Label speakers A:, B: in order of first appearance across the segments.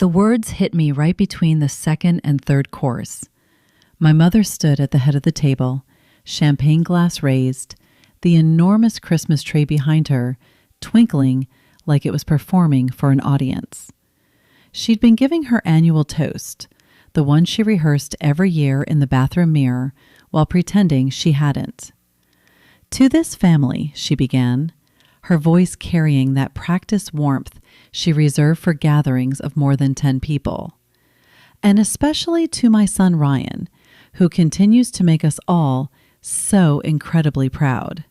A: The words hit me right between the second and third course. My mother stood at the head of the table, champagne glass raised, the enormous Christmas tree behind her, twinkling like it was performing for an audience. She'd been giving her annual toast, the one she rehearsed every year in the bathroom mirror while pretending she hadn't. "To this family," she began, her voice carrying that practiced warmth she reserved for gatherings of more than 10 people. "And especially to my son Ryan, who continues to make us all so incredibly proud.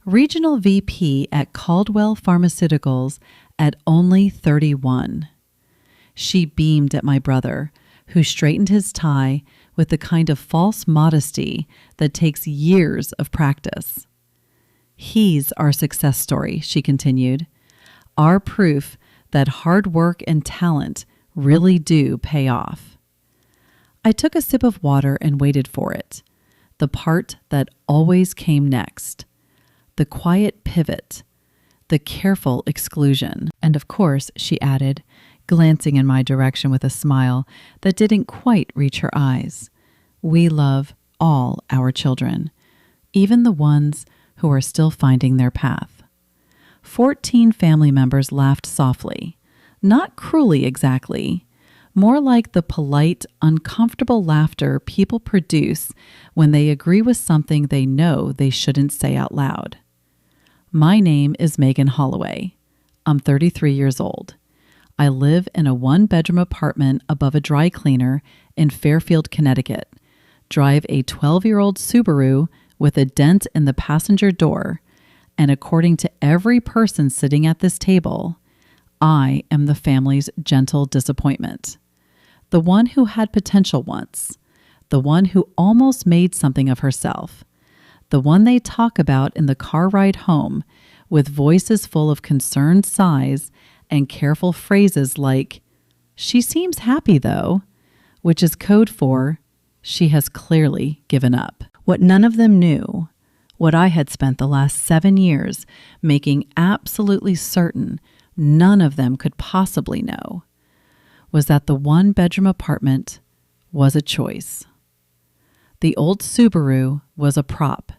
A: Regional VP at Caldwell Pharmaceuticals at only 31. She beamed at my brother, who straightened his tie with the kind of false modesty that takes years of practice. "He's our success story," she continued. "Our proof that hard work and talent really do pay off." I took a sip of water and waited for it, the part that always came next, the quiet pivot, the careful exclusion. "And of course," she added, glancing in my direction with a smile that didn't quite reach her eyes, "we love all our children, even the ones who are still finding their path." 14 family members laughed softly, not cruelly exactly, more like the polite, uncomfortable laughter people produce when they agree with something they know they shouldn't say out loud. "My name is Megan Holloway. I'm 33 years old. I live in a 1-bedroom apartment above a dry cleaner in Fairfield, Connecticut, drive a 12-year-old Subaru with a dent in the passenger door, and according to every person sitting at this table, I am the family's gentle disappointment. The one who had potential once, the one who almost made something of herself, the one they talk about in the car ride home with voices full of concerned sighs and careful phrases like, 'She seems happy though,' which is code for, 'She has clearly given up.' What none of them knew, what I had spent the last 7 years making absolutely certain none of them could possibly know, was that the 1-bedroom apartment was a choice. The old Subaru was a prop,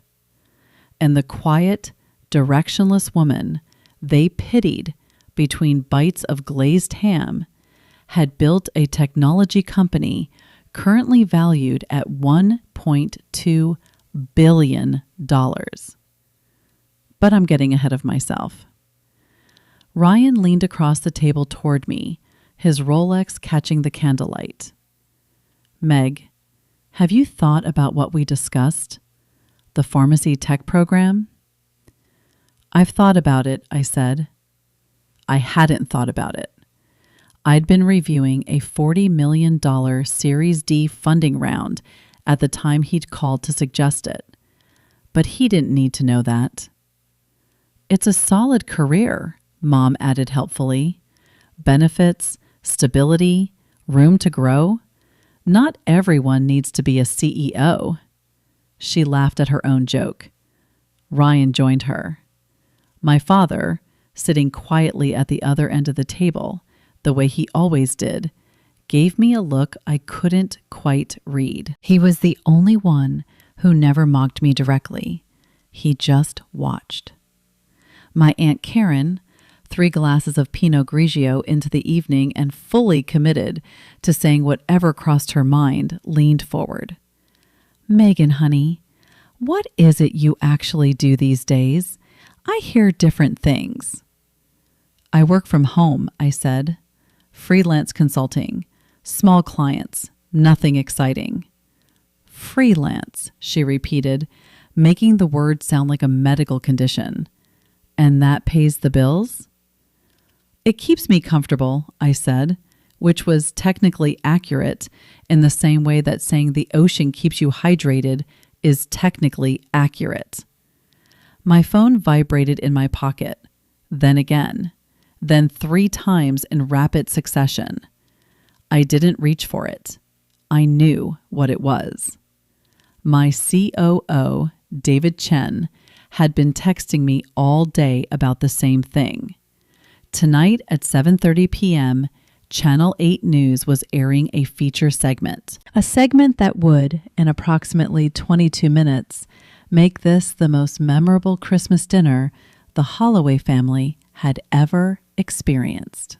A: and the quiet, directionless woman they pitied between bites of glazed ham had built a technology company currently valued at $1.2 billion. But I'm getting ahead of myself. Ryan leaned across the table toward me, his Rolex catching the candlelight. "Meg, have you thought about what we discussed? The pharmacy tech program?" "I've thought about it," I said. I hadn't thought about it. I'd been reviewing a $40 million Series D funding round at the time he'd called to suggest it, but he didn't need to know that. "It's a solid career," Mom added helpfully. "Benefits, stability, room to grow. Not everyone needs to be a CEO." She laughed at her own joke. Ryan joined her. My father, sitting quietly at the other end of the table, the way he always did, gave me a look I couldn't quite read. He was the only one who never mocked me directly. He just watched. My Aunt Karen, 3 glasses of Pinot Grigio into the evening and fully committed to saying whatever crossed her mind, leaned forward. "Megan, honey, what is it you actually do these days? I hear different things." "I work from home," I said. "Freelance consulting. Small clients. Nothing exciting." "Freelance," she repeated, making the word sound like a medical condition. "And that pays the bills?" "It keeps me comfortable," I said, which was technically accurate in the same way that saying the ocean keeps you hydrated is technically accurate. My phone vibrated in my pocket, then again, then 3 times in rapid succession. I didn't reach for it. I knew what it was. My COO, David Chen, had been texting me all day about the same thing. Tonight at 7:30 p.m., Channel 8 News was airing a feature segment, a segment that would, in approximately 22 minutes, make this the most memorable Christmas dinner the Holloway family had ever experienced.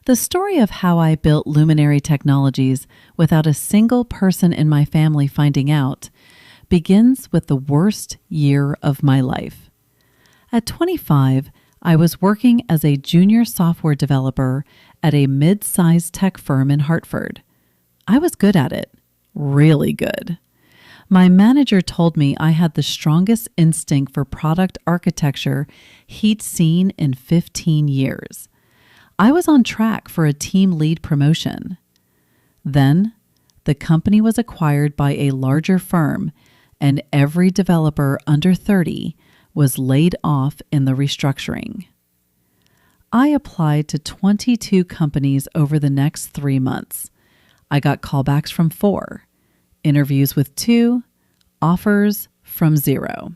A: The story of how I built Luminary Technologies without a single person in my family finding out begins with the worst year of my life. At 25, I was working as a junior software developer at a mid-sized tech firm in Hartford. I was good at it, really good. My manager told me I had the strongest instinct for product architecture he'd seen in 15 years. I was on track for a team lead promotion. Then, the company was acquired by a larger firm, and every developer under 30 was laid off in the restructuring. I applied to 22 companies over the next 3 months. I got callbacks from 4, interviews with 2, offers from 0.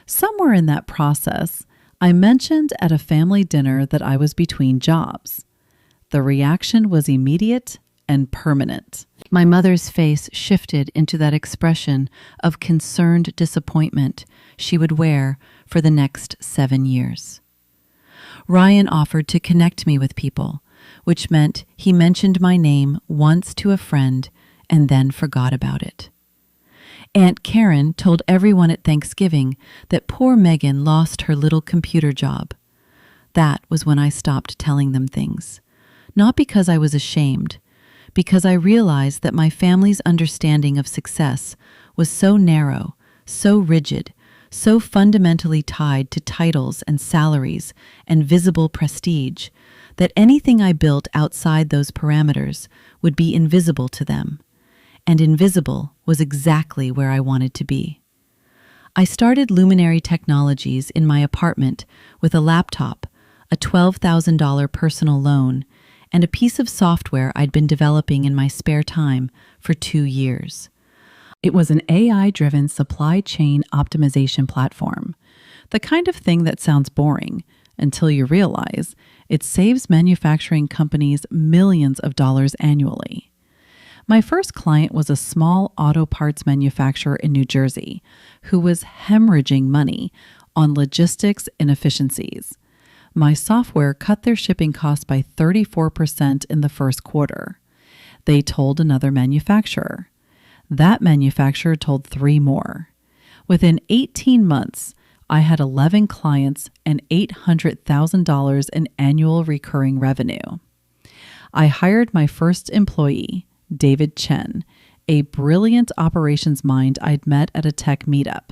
A: Somewhere in that process, I mentioned at a family dinner that I was between jobs. The reaction was immediate and permanent. My mother's face shifted into that expression of concerned disappointment she would wear for the next 7 years. Ryan offered to connect me with people, which meant he mentioned my name once to a friend and then forgot about it. Aunt Karen told everyone at Thanksgiving that poor Megan lost her little computer job. That was when I stopped telling them things. Not because I was ashamed, because I realized that my family's understanding of success was so narrow, so rigid, so fundamentally tied to titles and salaries and visible prestige, that anything I built outside those parameters would be invisible to them. And invisible was exactly where I wanted to be. I started Luminary Technologies in my apartment with a laptop, a $12,000 personal loan, and a piece of software I'd been developing in my spare time for 2 years. It was an AI-driven supply chain optimization platform, the kind of thing that sounds boring until you realize it saves manufacturing companies millions of dollars annually. My first client was a small auto parts manufacturer in New Jersey who was hemorrhaging money on logistics inefficiencies. My software cut their shipping costs by 34% in the first quarter. They told another manufacturer. That manufacturer told 3 more. Within 18 months, I had 11 clients and $800,000 in annual recurring revenue. I hired my first employee, David Chen, a brilliant operations mind I'd met at a tech meetup.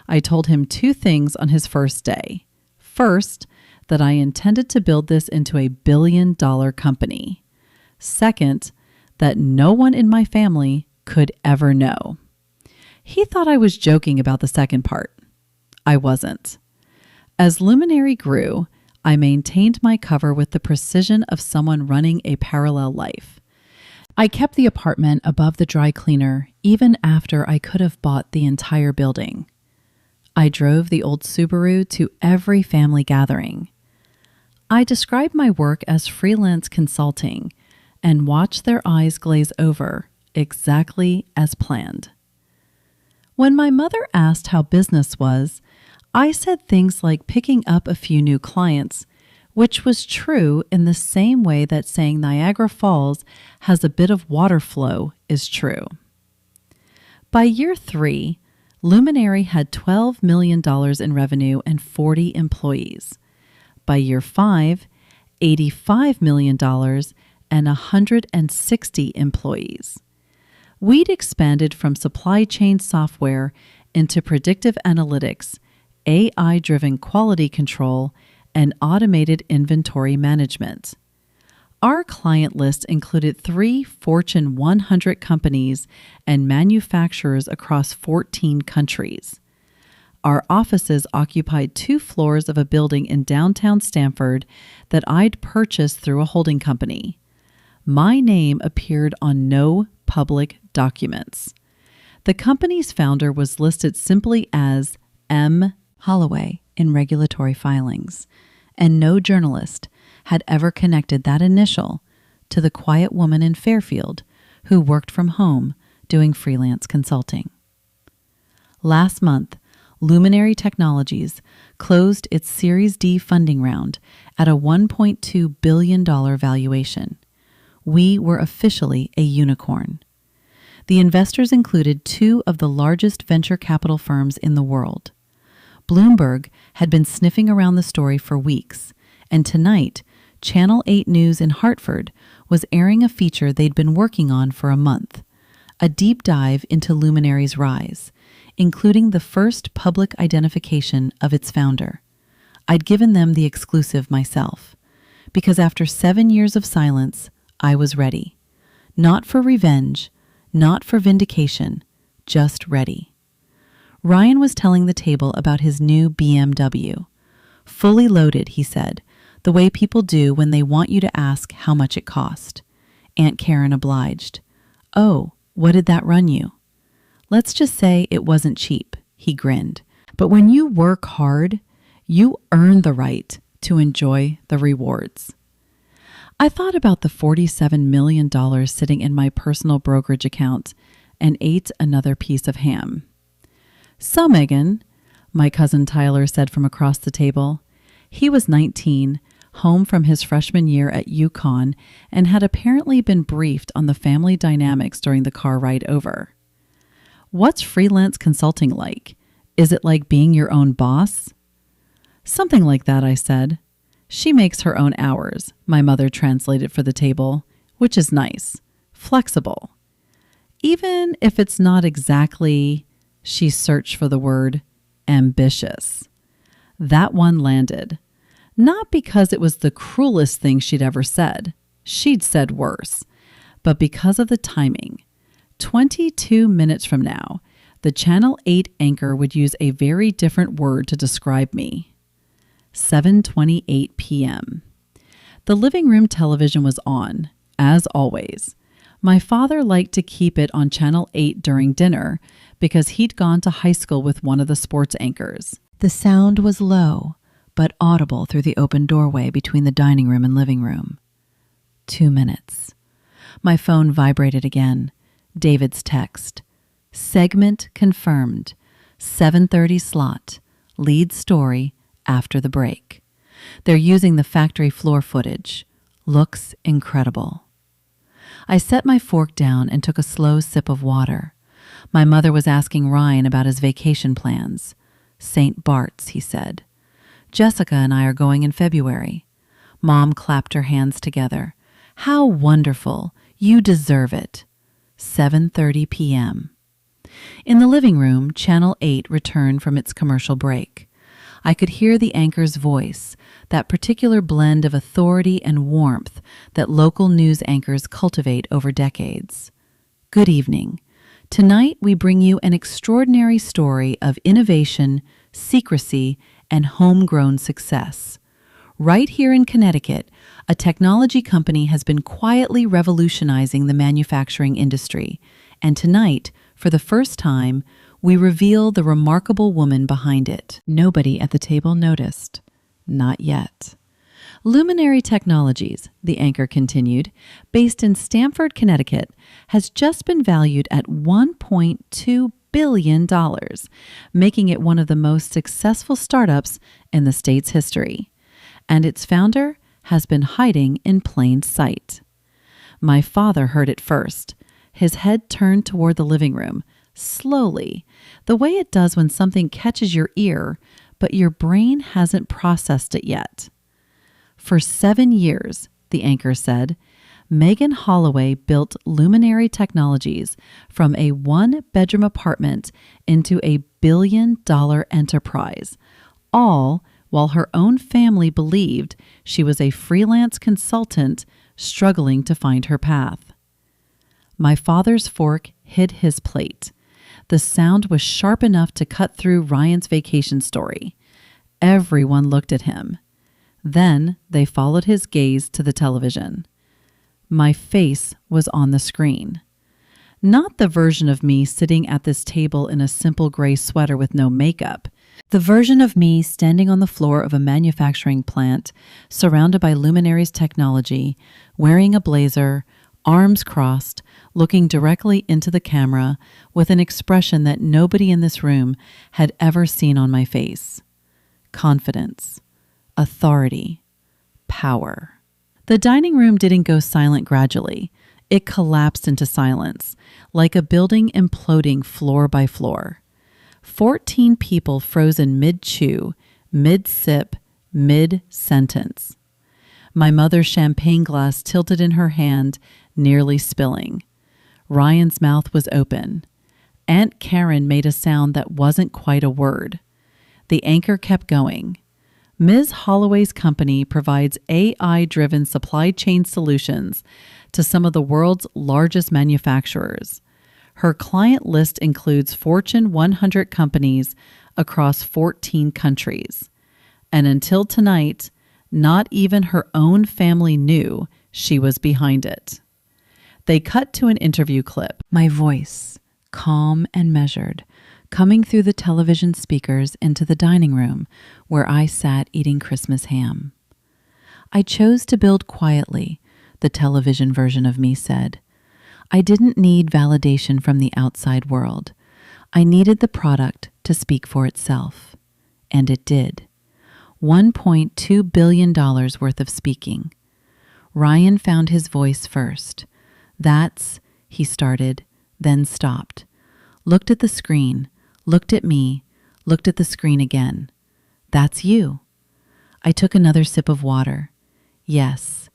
A: I told him 2 things on his first day. First, that I intended to build this into a billion-dollar company. Second, that no one in my family could ever know. He thought I was joking about the second part. I wasn't. As Luminary grew, I maintained my cover with the precision of someone running a parallel life. I kept the apartment above the dry cleaner even after I could have bought the entire building. I drove the old Subaru to every family gathering. I described my work as freelance consulting and watched their eyes glaze over exactly as planned. When my mother asked how business was, I said things like picking up a few new clients, which was true in the same way that saying Niagara Falls has a bit of water flow is true. By year 3, Luminary had $12 million in revenue and 40 employees. By year 5, $85 million and 160 employees. We'd expanded from supply chain software into predictive analytics, AI-driven quality control, and automated inventory management. Our client list included 3 Fortune 100 companies and manufacturers across 14 countries. Our offices occupied 2 floors of a building in downtown Stamford that I'd purchased through a holding company. My name appeared on no public documents. The company's founder was listed simply as M. Holloway in regulatory filings, and no journalist had ever connected that initial to the quiet woman in Fairfield who worked from home doing freelance consulting. Last month, Luminary Technologies closed its Series D funding round at a $1.2 billion valuation. We were officially a unicorn. The investors included two of the largest venture capital firms in the world. Bloomberg had been sniffing around the story for weeks, and tonight, Channel 8 News in Hartford was airing a feature they'd been working on for a month, a deep dive into Luminary's rise, including the first public identification of its founder. I'd given them the exclusive myself, because after 7 years of silence, I was ready. Not for revenge, not for vindication, just ready. Ryan was telling the table about his new BMW. Fully loaded, he said, the way people do when they want you to ask how much it cost. Aunt Karen obliged. "Oh, what did that run you?" "Let's just say it wasn't cheap," he grinned. "But when you work hard, you earn the right to enjoy the rewards." I thought about the $47 million sitting in my personal brokerage account and ate another piece of ham. "So, Megan," my cousin Tyler said from across the table. He was 19, home from his freshman year at UConn, and had apparently been briefed on the family dynamics during the car ride over. "What's freelance consulting like? Is it like being your own boss?" "Something like that," I said. "She makes her own hours," my mother translated for the table, which is nice. Flexible. Even if it's not exactly, she searched for the word, ambitious. That one landed. Not because it was the cruelest thing she'd ever said. She'd said worse. But because of the timing. 22 minutes from now, the Channel 8 anchor would use a very different word to describe me. 7:28 p.m. The living room television was on, as always. My father liked to keep it on Channel 8 during dinner because he'd gone to high school with one of the sports anchors. The sound was low, but audible through the open doorway between the dining room and living room. 2 minutes. My phone vibrated again. David's text. "Segment confirmed. 7:30 slot. Lead story after the break. They're using the factory floor footage. Looks incredible." I set my fork down and took a slow sip of water. My mother was asking Ryan about his vacation plans. "St. Bart's," he said. "Jessica and I are going in February." Mom clapped her hands together. "How wonderful. You deserve it." 7:30 p.m. In the living room, Channel 8 returned from its commercial break. I could hear the anchor's voice, that particular blend of authority and warmth that local news anchors cultivate over decades. "Good evening. Tonight we bring you an extraordinary story of innovation, secrecy, and homegrown success. Right here in Connecticut, a technology company has been quietly revolutionizing the manufacturing industry, and tonight, for the first time, we reveal the remarkable woman behind it." Nobody at the table noticed. Not yet. Luminary Technologies, the anchor continued, based in Stamford, Connecticut, has just been valued at $1.2 billion, making it one of the most successful startups in the state's history. And its founder has been hiding in plain sight. My father heard it first. His head turned toward the living room, slowly, the way it does when something catches your ear, but your brain hasn't processed it yet. "For 7 years, the anchor said, Megan Holloway built Luminary Technologies from a one-bedroom apartment into a billion-dollar enterprise, all while her own family believed she was a freelance consultant struggling to find her path." My father's fork hit his plate. The sound was sharp enough to cut through Ryan's vacation story. Everyone looked at him. Then they followed his gaze to the television. My face was on the screen. Not the version of me sitting at this table in a simple gray sweater with no makeup. The version of me standing on the floor of a manufacturing plant, surrounded by Luminaries technology, wearing a blazer, arms crossed, looking directly into the camera with an expression that nobody in this room had ever seen on my face. Confidence, authority, power. The dining room didn't go silent gradually. It collapsed into silence, like a building imploding floor by floor. 14 people frozen mid-chew, mid-sip, mid-sentence. My mother's champagne glass tilted in her hand, nearly spilling. Ryan's mouth was open. Aunt Karen made a sound that wasn't quite a word. The anchor kept going. Ms. Holloway's company provides AI-driven supply chain solutions to some of the world's largest manufacturers. Her client list includes Fortune 100 companies across 14 countries. And until tonight, not even her own family knew she was behind it. They cut to an interview clip. My voice, calm and measured, coming through the television speakers into the dining room where I sat eating Christmas ham. I chose to build quietly, the television version of me said. I didn't need validation from the outside world. I needed the product to speak for itself. And it did. $1.2 billion worth of speaking. Ryan found his voice first. He started, then stopped. Looked at the screen, looked at me, looked at the screen again. That's you. I took another sip of water. Yes.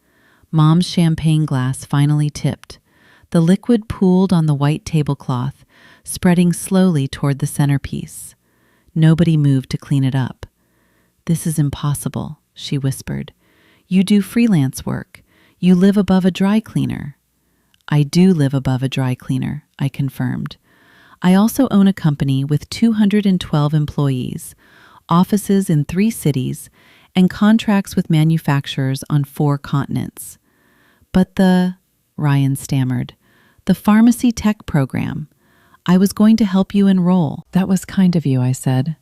A: Mom's champagne glass finally tipped. The liquid pooled on the white tablecloth, spreading slowly toward the centerpiece. Nobody moved to clean it up. This is impossible, she whispered. You do freelance work. You live above a dry cleaner. I do live above a dry cleaner, I confirmed. I also own a company with 212 employees, offices in 3 cities, and contracts with manufacturers on 4 continents. But Ryan stammered, the pharmacy tech program. I was going to help you enroll. That was kind of you, I said.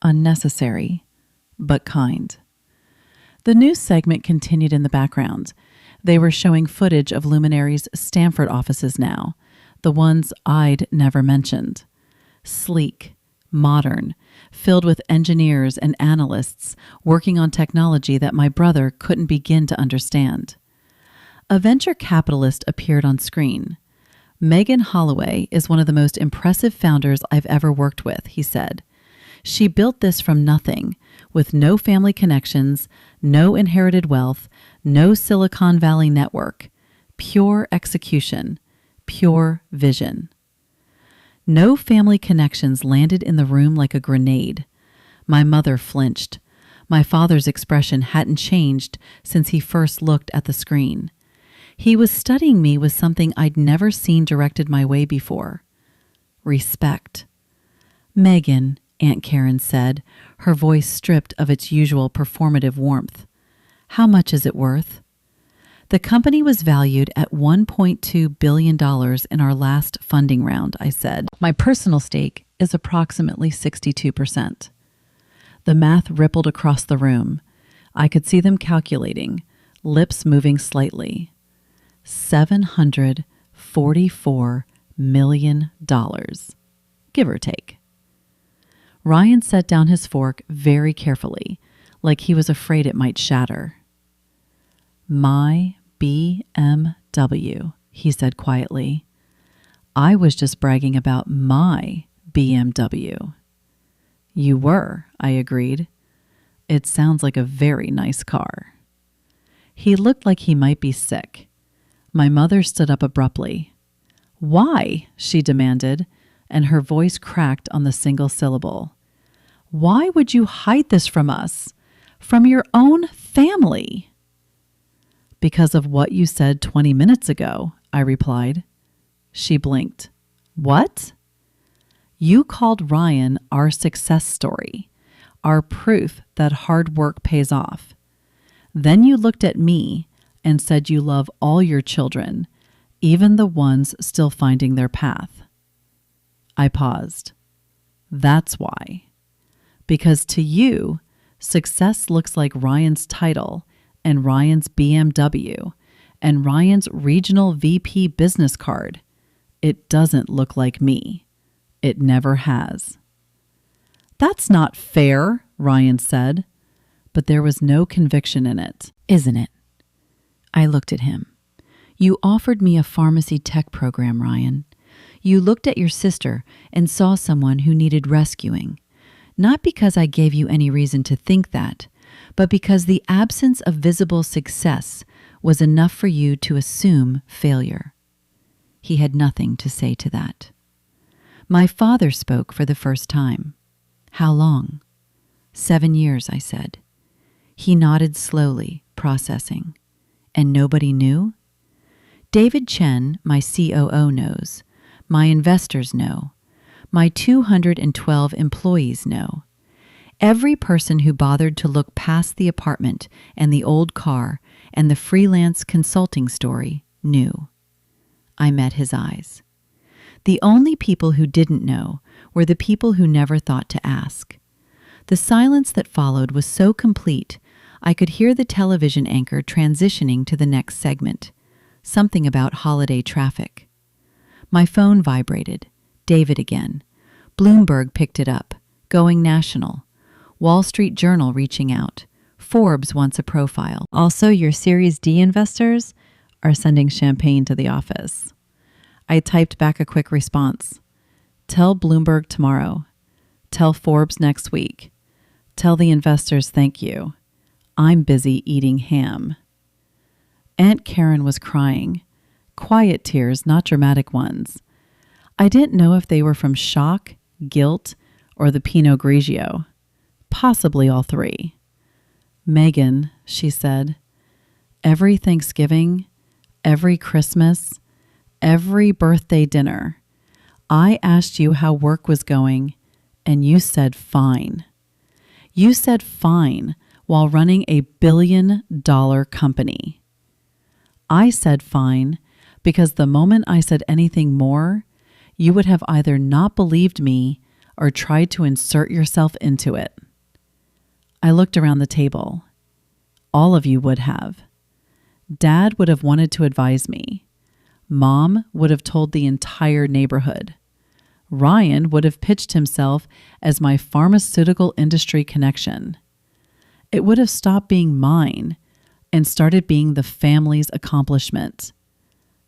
A: Unnecessary, but kind. The news segment continued in the background. They were showing footage of Luminaries' Stanford offices now, the ones I'd never mentioned. Sleek, modern, filled with engineers and analysts working on technology that my brother couldn't begin to understand. A venture capitalist appeared on screen. Megan Holloway is one of the most impressive founders I've ever worked with, he said. She built this from nothing, with no family connections, no inherited wealth, no Silicon Valley network. Pure execution, pure vision. No family connections landed in the room like a grenade. My mother flinched. My father's expression hadn't changed since he first looked at the screen. He was studying me with something I'd never seen directed my way before. Respect. Megan, Aunt Karen said, her voice stripped of its usual performative warmth. How much is it worth? The company was valued at $1.2 billion in our last funding round, I said. My personal stake is approximately 62%. The math rippled across the room. I could see them calculating, lips moving slightly. $744 million, give or take. Ryan set down his fork very carefully, like he was afraid it might shatter. My BMW, he said quietly. I was just bragging about my BMW. You were, I agreed. It sounds like a very nice car. He looked like he might be sick. My mother stood up abruptly. Why? She demanded, and her voice cracked on the single syllable. Why would you hide this from us? From your own family? Because of what you said 20 minutes ago, I replied. She blinked. What? You called Ryan our success story, our proof that hard work pays off. Then you looked at me and said you love all your children, even the ones still finding their path. I paused. That's why. Because to you, success looks like Ryan's title and Ryan's BMW and Ryan's regional VP business card. It doesn't look like me. It never has. That's not fair, Ryan said, but there was no conviction in it. Isn't it? I looked at him. You offered me a pharmacy tech program, Ryan. You looked at your sister and saw someone who needed rescuing. Not because I gave you any reason to think that, but because the absence of visible success was enough for you to assume failure. He had nothing to say to that. My father spoke for the first time. How long? 7 years, I said. He nodded slowly, processing. And nobody knew? David Chen, my COO, knows. My investors know. My 212 employees know. Every person who bothered to look past the apartment and the old car and the freelance consulting story knew. I met his eyes. The only people who didn't know were the people who never thought to ask. The silence that followed was so complete, I could hear the television anchor transitioning to the next segment, something about holiday traffic. My phone vibrated. David again. Bloomberg picked it up. Going national. Wall Street Journal reaching out. Forbes wants a profile. Also, your Series D investors are sending champagne to the office. I typed back a quick response. Tell Bloomberg tomorrow. Tell Forbes next week. Tell the investors thank you. I'm busy eating ham. Aunt Karen was crying. Quiet tears, not dramatic ones. I didn't know if they were from shock, guilt, or the Pinot Grigio. Possibly all three. Megan, she said, every Thanksgiving, every Christmas, every birthday dinner, I asked you how work was going, and you said fine. You said fine while running a billion-dollar company. I said fine because the moment I said anything more, you would have either not believed me or tried to insert yourself into it. I looked around the table. All of you would have. Dad would have wanted to advise me. Mom would have told the entire neighborhood. Ryan would have pitched himself as my pharmaceutical industry connection. It would have stopped being mine and started being the family's accomplishment.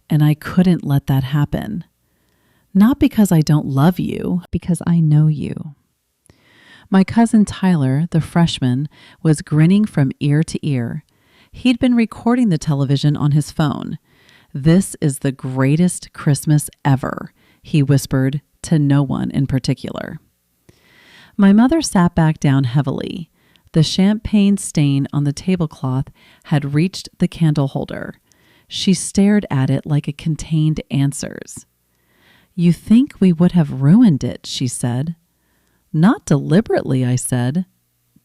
A: And I couldn't let that happen. Not because I don't love you, because I know you. My cousin Tyler, the freshman, was grinning from ear to ear. He'd been recording the television on his phone. This is the greatest Christmas ever, he whispered to no one in particular. My mother sat back down heavily. The champagne stain on the tablecloth had reached the candle holder. She stared at it like it contained answers. You think we would have ruined it, she said. Not deliberately, I said,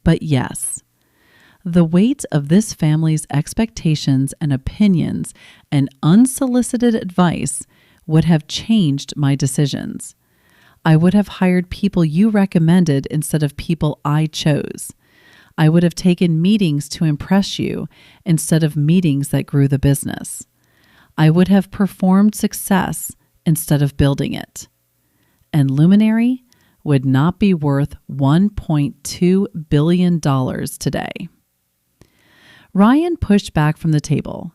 A: but yes. The weight of this family's expectations and opinions and unsolicited advice would have changed my decisions. I would have hired people you recommended instead of people I chose. I would have taken meetings to impress you instead of meetings that grew the business. I would have performed success instead of building it. And Luminary would not be worth $1.2 billion today. Ryan pushed back from the table.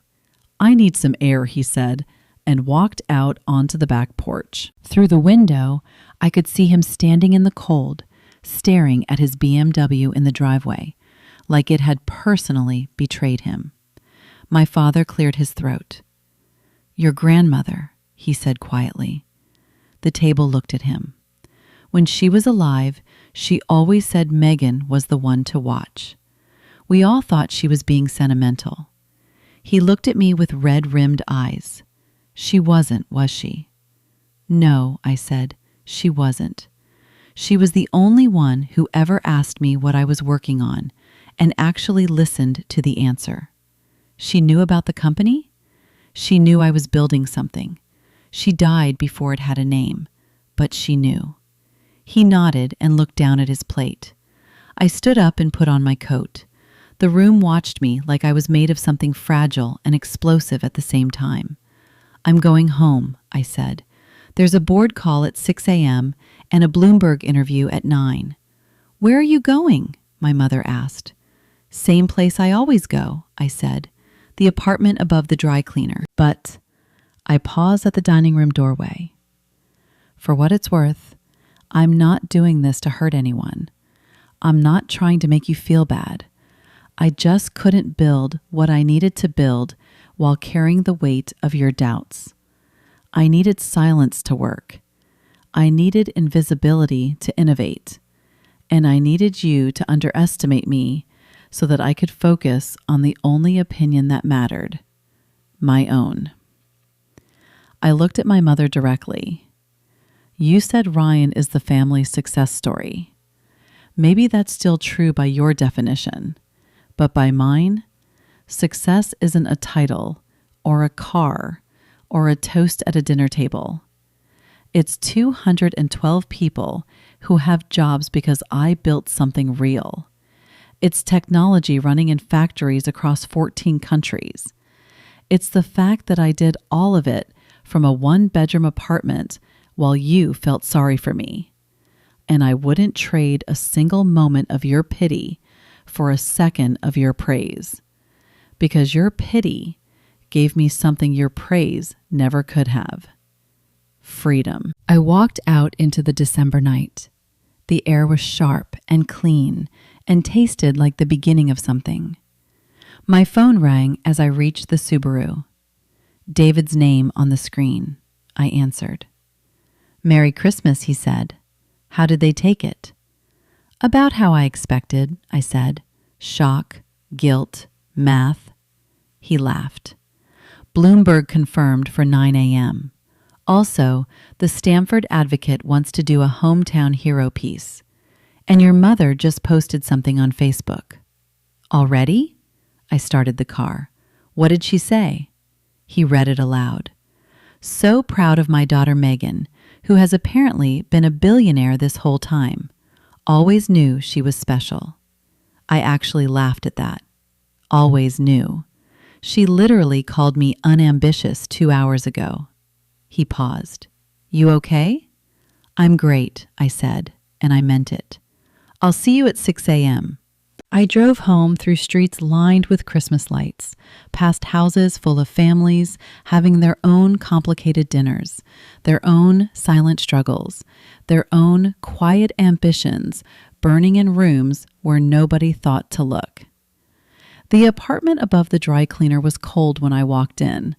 A: I need some air, he said, and walked out onto the back porch. Through the window, I could see him standing in the cold, staring at his BMW in the driveway, like it had personally betrayed him. My father cleared his throat. Your grandmother, he said quietly. The table looked at him. When she was alive, she always said Megan was the one to watch. We all thought she was being sentimental. He looked at me with red-rimmed eyes. She wasn't, was she? No, I said, she wasn't. She was the only one who ever asked me what I was working on and actually listened to the answer. She knew about the company? She knew I was building something. She died before it had a name, but she knew. He nodded and looked down at his plate. I stood up and put on my coat. The room watched me like I was made of something fragile and explosive at the same time. "I'm going home," I said. "There's a board call at 6 a.m. and a Bloomberg interview at 9. "Where are you going?" my mother asked. "Same place I always go," I said. "The apartment above the dry cleaner." But I paused at the dining room doorway. For what it's worth, I'm not doing this to hurt anyone. I'm not trying to make you feel bad. I just couldn't build what I needed to build while carrying the weight of your doubts. I needed silence to work. I needed invisibility to innovate. And I needed you to underestimate me so that I could focus on the only opinion that mattered, my own. I looked at my mother directly. "You said Ryan is the family's success story. Maybe that's still true by your definition, but by mine, success isn't a title or a car or a toast at a dinner table. It's 212 people who have jobs because I built something real. It's technology running in factories across 14 countries. It's the fact that I did all of it from a one-bedroom apartment while you felt sorry for me. And I wouldn't trade a single moment of your pity for a second of your praise, because your pity gave me something your praise never could have: freedom." I walked out into the December night. The air was sharp and clean and tasted like the beginning of something. My phone rang as I reached the Subaru. David's name on the screen. I answered. "Merry Christmas," he said. "How did they take it?" "About how I expected," I said. "Shock, guilt, math." He laughed. "Bloomberg confirmed for 9 a.m. Also, the Stanford Advocate wants to do a hometown hero piece. And your mother just posted something on Facebook." "Already?" I started the car. "What did she say?" He read it aloud. "So proud of my daughter Megan, who has apparently been a billionaire this whole time. Always knew she was special." I actually laughed at that. Always knew. She literally called me unambitious 2 hours ago. He paused. "You okay?" "I'm great," I said, and I meant it. "I'll see you at 6 a.m. I drove home through streets lined with Christmas lights, past houses full of families having their own complicated dinners, their own silent struggles, their own quiet ambitions burning in rooms where nobody thought to look. The apartment above the dry cleaner was cold when I walked in.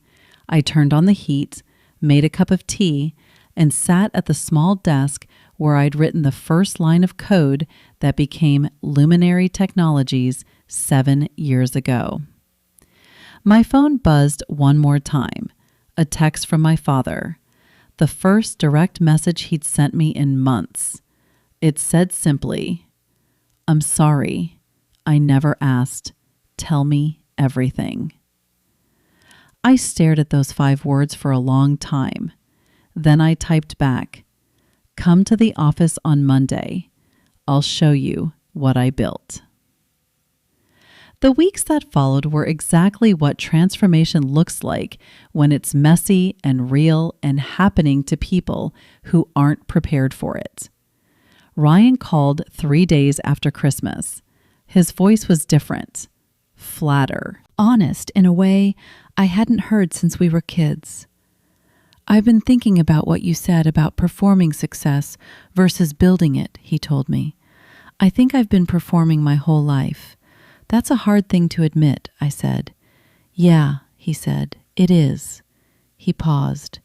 A: I turned on the heat, made a cup of tea, and sat at the small desk where I'd written the first line of code that became Luminary Technologies 7 years ago. My phone buzzed one more time, a text from my father, the first direct message he'd sent me in months. It said simply, "I'm sorry, I never asked. Tell me everything." I stared at those 5 words for a long time. Then I typed back, "Come to the office on Monday. I'll show you what I built." The weeks that followed were exactly what transformation looks like when it's messy and real and happening to people who aren't prepared for it. Ryan called 3 days after Christmas. His voice was different, flatter, honest in a way I hadn't heard since we were kids. "I've been thinking about what you said about performing success versus building it," he told me. "I think I've been performing my whole life. That's a hard thing to admit," I said. "Yeah," he said, "it is." He paused.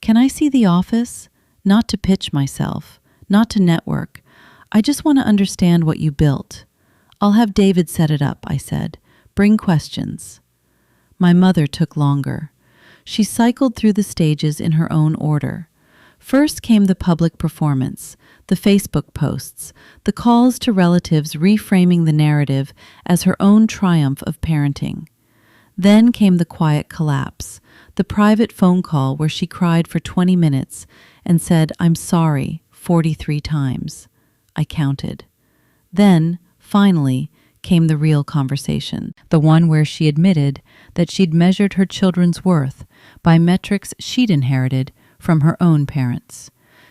A: "Can I see the office? Not to pitch myself, not to network. I just want to understand what you built." "I'll have David set it up," I said. "Bring questions." My mother took longer. She cycled through the stages in her own order. First came the public performance, the Facebook posts, the calls to relatives reframing the narrative as her own triumph of parenting. Then came the quiet collapse, the private phone call where she cried for 20 minutes and said, "I'm sorry," 43 times. I counted. Then Finally came the real conversation, the one where she admitted that she'd measured her children's worth by metrics she'd inherited from her own parents,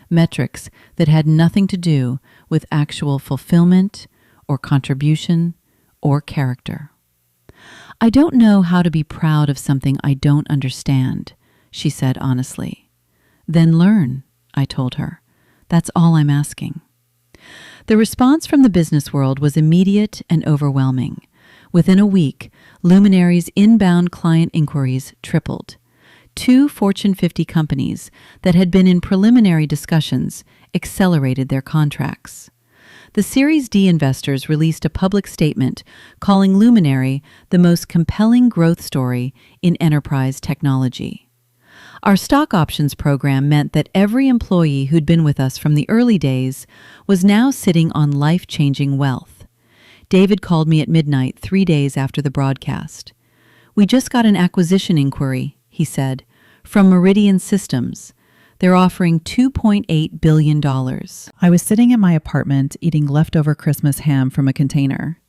A: metrics that had nothing to do with actual fulfillment or contribution or character. "I don't know how to be proud of something I don't understand," she said honestly. "Then learn," I told her. "That's all I'm asking." The response from the business world was immediate and overwhelming. Within a week, Luminary's inbound client inquiries tripled. 2 Fortune 50 companies that had been in preliminary discussions accelerated their contracts. The Series D investors released a public statement calling Luminary the most compelling growth story in enterprise technology. Our stock options program meant that every employee who'd been with us from the early days was now sitting on life-changing wealth. David called me at midnight 3 days after the broadcast. "We just got an acquisition inquiry," he said, "from Meridian Systems. They're offering $2.8 billion. I was sitting in my apartment eating leftover Christmas ham from a container.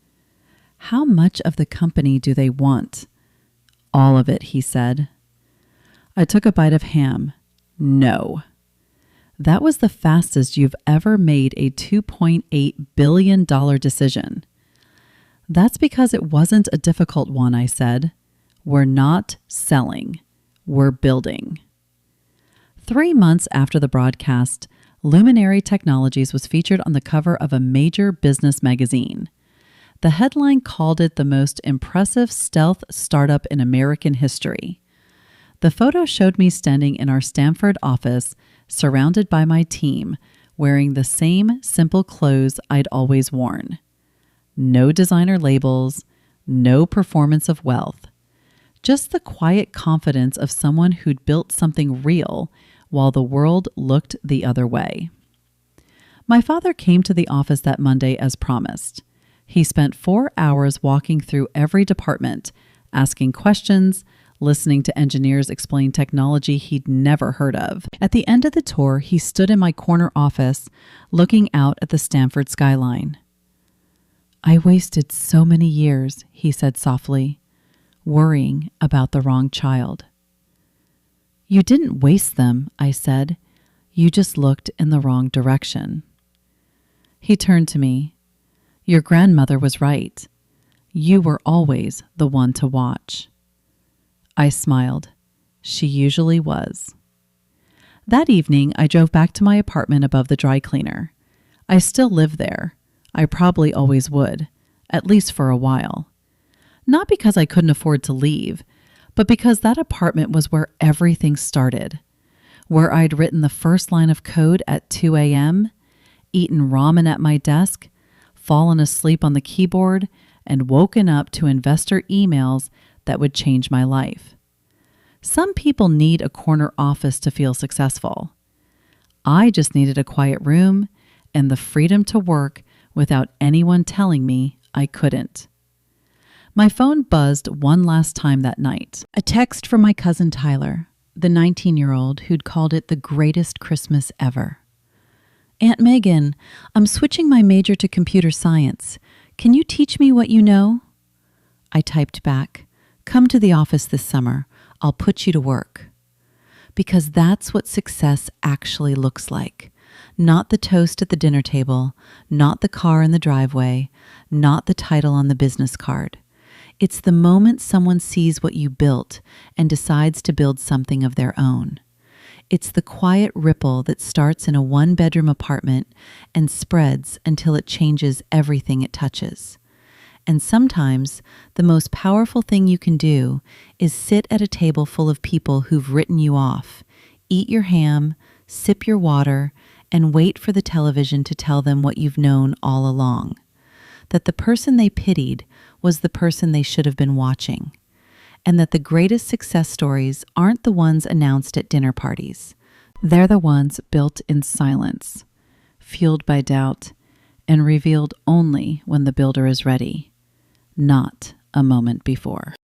A: "How much of the company do they want?" "All of it," he said. I took a bite of ham. "No." "That was the fastest you've ever made a $2.8 billion decision." "That's because it wasn't a difficult one," I said. "We're not selling. We're building." 3 months after the broadcast, Luminary Technologies was featured on the cover of a major business magazine. The headline called it the most impressive stealth startup in American history. The photo showed me standing in our Stamford office, surrounded by my team, wearing the same simple clothes I'd always worn. No designer labels, no performance of wealth. Just the quiet confidence of someone who'd built something real while the world looked the other way. My father came to the office that Monday as promised. He spent 4 hours walking through every department, asking questions, listening to engineers explain technology he'd never heard of. At the end of the tour, he stood in my corner office, looking out at the Stamford skyline. "I wasted so many years," he said softly, "worrying about the wrong child." "You didn't waste them," I said. "You just looked in the wrong direction." He turned to me. "Your grandmother was right. You were always the one to watch." I smiled. She usually was. That evening, I drove back to my apartment above the dry cleaner. I still live there. I probably always would, at least for a while. Not because I couldn't afford to leave, but because that apartment was where everything started, where I'd written the first line of code at 2 a.m., eaten ramen at my desk, fallen asleep on the keyboard, and woken up to investor emails that would change my life. Some people need a corner office to feel successful. I just needed a quiet room and the freedom to work without anyone telling me I couldn't. My phone buzzed one last time that night. A text from my cousin Tyler, the 19-year-old who'd called it the greatest Christmas ever. "Aunt Megan, I'm switching my major to computer science. Can you teach me what you know?" I typed back, "Come to the office this summer. I'll put you to work." Because that's what success actually looks like. Not the toast at the dinner table, not the car in the driveway, not the title on the business card. It's the moment someone sees what you built and decides to build something of their own. It's the quiet ripple that starts in a 1-bedroom apartment and spreads until it changes everything it touches. And sometimes the most powerful thing you can do is sit at a table full of people who've written you off, eat your ham, sip your water, and wait for the television to tell them what you've known all along. That the person they pitied was the person they should have been watching. And that the greatest success stories aren't the ones announced at dinner parties. They're the ones built in silence, fueled by doubt, and revealed only when the builder is ready, not a moment before.